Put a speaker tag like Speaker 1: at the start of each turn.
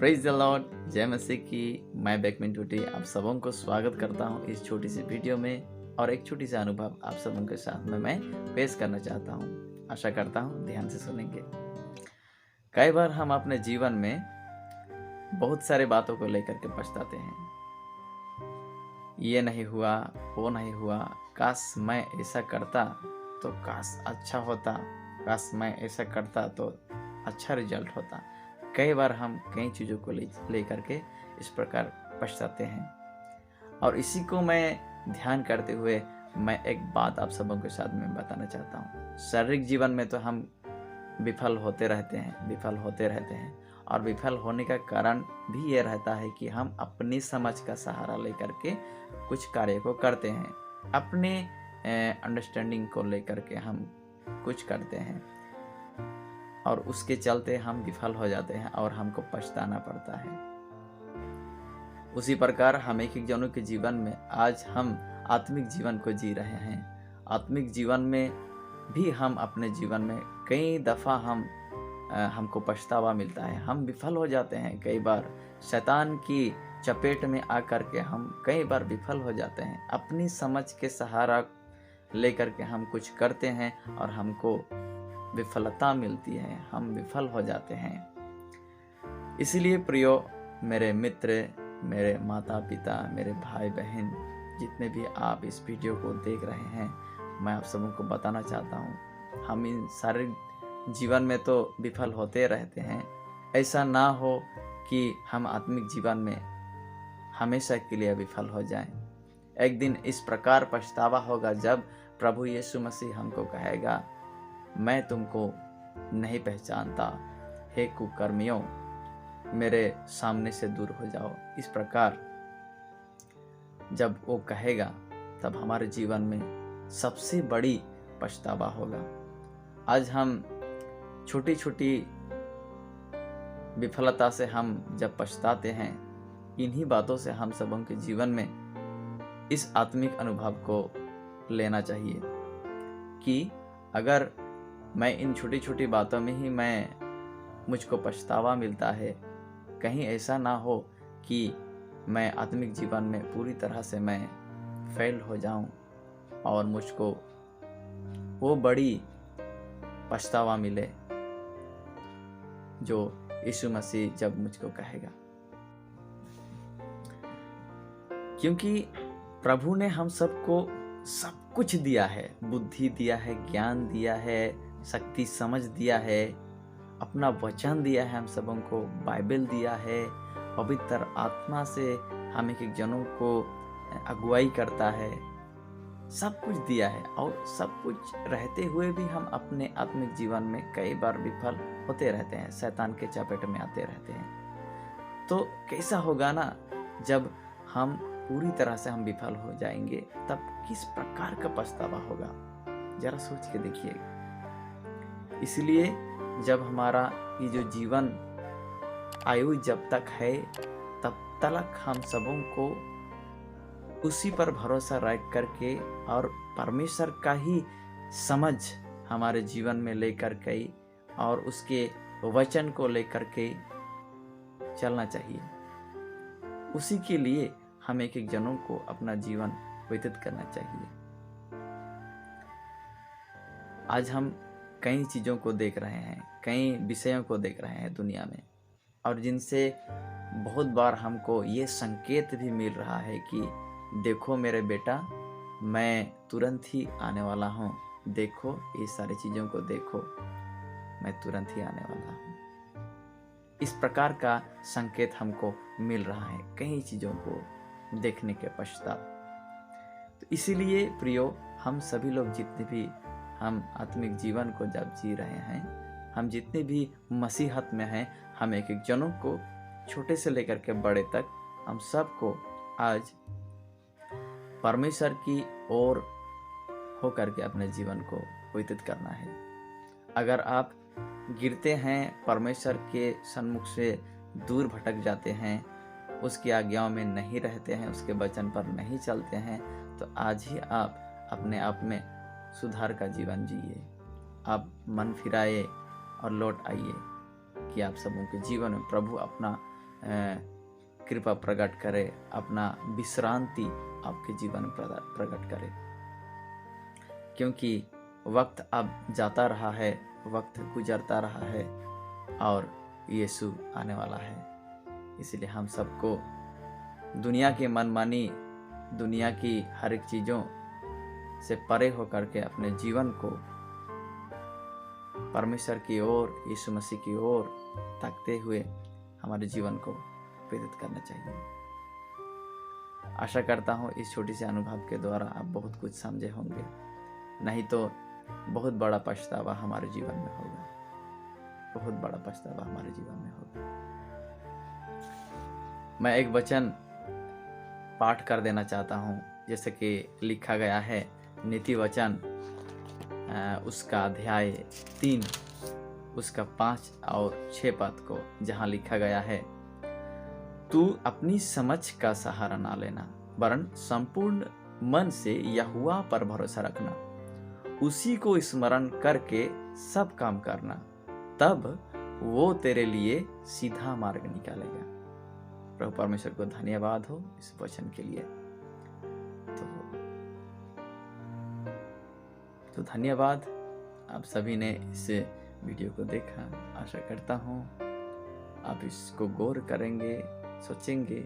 Speaker 1: Praise the Lord, जय मसीह की। मैं बैकमिन टूटी आप सबों को स्वागत करता हूं इस छोटी सी वीडियो में, और एक छोटी सा अनुभव आप सबों के साथ में मैं पेश करना चाहता हूं। आशा करता हूं ध्यान से सुनेंगे। कई बार हम अपने जीवन में बहुत सारे बातों को लेकर के पछताते हैं। ये नहीं हुआ, वो नहीं हुआ, काश मैं ऐसा करता तो काश अच्छा होता, काश मैं ऐसा करता तो अच्छा रिजल्ट होता। कई बार हम कई चीज़ों को लेकर के इस प्रकार पछताते हैं, और इसी को मैं ध्यान करते हुए मैं एक बात आप सबों के साथ में बताना चाहता हूँ। शारीरिक जीवन में तो हम विफल होते रहते हैं, और विफल होने का कारण भी ये रहता है कि हम अपनी समझ का सहारा लेकर के कुछ कार्य को करते हैं, अपने अंडरस्टैंडिंग को लेकर के हम कुछ करते हैं, और उसके चलते हम विफल हो जाते हैं और हमको पछताना पड़ता है। उसी प्रकार हम एक जनों के जीवन में आज हम आत्मिक जीवन को जी रहे हैं। आत्मिक जीवन में भी हम अपने जीवन में कई दफ़ा हमको पछतावा मिलता है, हम विफल हो जाते हैं। कई बार शैतान की चपेट में आकर के हम कई बार विफल हो जाते हैं। अपनी समझ के सहारा लेकर के हम कुछ करते हैं और हमको विफलता मिलती है, हम विफल हो जाते हैं। इसलिए प्रियो, मेरे मित्र, मेरे माता पिता, मेरे भाई बहन, जितने भी आप इस वीडियो को देख रहे हैं, मैं आप सबों को बताना चाहता हूँ, हम इन सारे जीवन में तो विफल होते रहते हैं। ऐसा ना हो कि हम आत्मिक जीवन में हमेशा के लिए विफल हो जाएं। एक दिन इस प्रकार पछतावा होगा जब प्रभु यीशु मसीह हमको कहेगा, मैं तुमको नहीं पहचानता, हे कुकर्मियों, मेरे सामने से दूर हो जाओ। इस प्रकार जब वो कहेगा तब हमारे जीवन में सबसे बड़ी पछतावा होगा। आज हम छोटी छोटी विफलता से हम जब पछताते हैं, इन्हीं बातों से हम सबों के जीवन में इस आत्मिक अनुभव को लेना चाहिए कि अगर मैं इन छोटी छोटी बातों में ही मुझको पछतावा मिलता है, कहीं ऐसा ना हो कि मैं आत्मिक जीवन में पूरी तरह से मैं फेल हो जाऊं और मुझको वो बड़ी पछतावा मिले जो यीशु मसीह जब मुझको कहेगा। क्योंकि प्रभु ने हम सबको सब कुछ दिया है, बुद्धि दिया है, ज्ञान दिया है, शक्ति समझ दिया है, अपना वचन दिया है, हम सबों को बाइबल दिया है, पवित्र आत्मा से हम एक जनों को अगुवाई करता है, सब कुछ दिया है। और सब कुछ रहते हुए भी हम अपने आत्मिक जीवन में कई बार विफल होते रहते हैं, शैतान के चपेट में आते रहते हैं। तो कैसा होगा ना, जब हम पूरी तरह से हम विफल हो जाएंगे, तब किस प्रकार का पछतावा होगा, जरा सोच के देखिए। इसलिए जब हमारा ये जो जीवन आयु जब तक है, तब तक हम सबों को उसी पर भरोसा रख करके और परमेश्वर का ही समझ हमारे जीवन में लेकर के और उसके वचन को लेकर के चलना चाहिए। उसी के लिए हम एक जनों को अपना जीवन व्यतीत करना चाहिए। आज हम कई चीज़ों को देख रहे हैं, कई विषयों को देख रहे हैं दुनिया में, और जिनसे बहुत बार हमको ये संकेत भी मिल रहा है कि देखो मेरे बेटा, मैं तुरंत ही आने वाला हूँ, देखो ये सारी चीज़ों को देखो, मैं तुरंत ही आने वाला हूँ। इस प्रकार का संकेत हमको मिल रहा है कई चीज़ों को देखने के पश्चात। तो इसीलिए प्रियो, हम सभी लोग जितने भी हम आत्मिक जीवन को जब जी रहे हैं, हम जितने भी मसीहत में हैं, हम एक जनों को छोटे से लेकर के बड़े तक हम सबको आज परमेश्वर की ओर होकर के अपने जीवन को व्यतीत करना है। अगर आप गिरते हैं, परमेश्वर के सन्मुख से दूर भटक जाते हैं, उसकी आज्ञाओं में नहीं रहते हैं, उसके वचन पर नहीं चलते हैं, तो आज ही आप अपने आप में सुधार का जीवन जिए। आप मन फिराए और लौट आइए कि आप सबों के जीवन में प्रभु अपना कृपा प्रकट करे, अपना विश्रांति आपके जीवन में प्रकट करे। क्योंकि वक्त अब जाता रहा है, वक्त गुजरता रहा है और यीशु आने वाला है। इसलिए हम सबको दुनिया की मनमानी, दुनिया की हर एक चीज़ों से परे होकर के अपने जीवन को परमेश्वर की ओर, यीशु मसीह की ओर ताकते हुए हमारे जीवन को प्रेरित करना चाहिए। आशा करता हूँ इस छोटी सी अनुभव के द्वारा आप बहुत कुछ समझे होंगे, नहीं तो बहुत बड़ा पछतावा हमारे जीवन में होगा, बहुत बड़ा पछतावा हमारे जीवन में होगा। मैं एक वचन पाठ कर देना चाहता हूँ, जैसे कि लिखा गया है नीति वचन उसका अध्याय 3 उसका 5 और 6 पद को, जहाँ लिखा गया है, तू अपनी समझ का सहारा ना लेना, वरन संपूर्ण मन से यहोवा पर भरोसा रखना, उसी को स्मरण करके सब काम करना, तब वो तेरे लिए सीधा मार्ग निकालेगा। प्रभु परमेश्वर को धन्यवाद हो इस वचन के लिए। तो धन्यवाद, आप सभी ने इस वीडियो को देखा। आशा करता हूँ आप इसको गौर करेंगे, सोचेंगे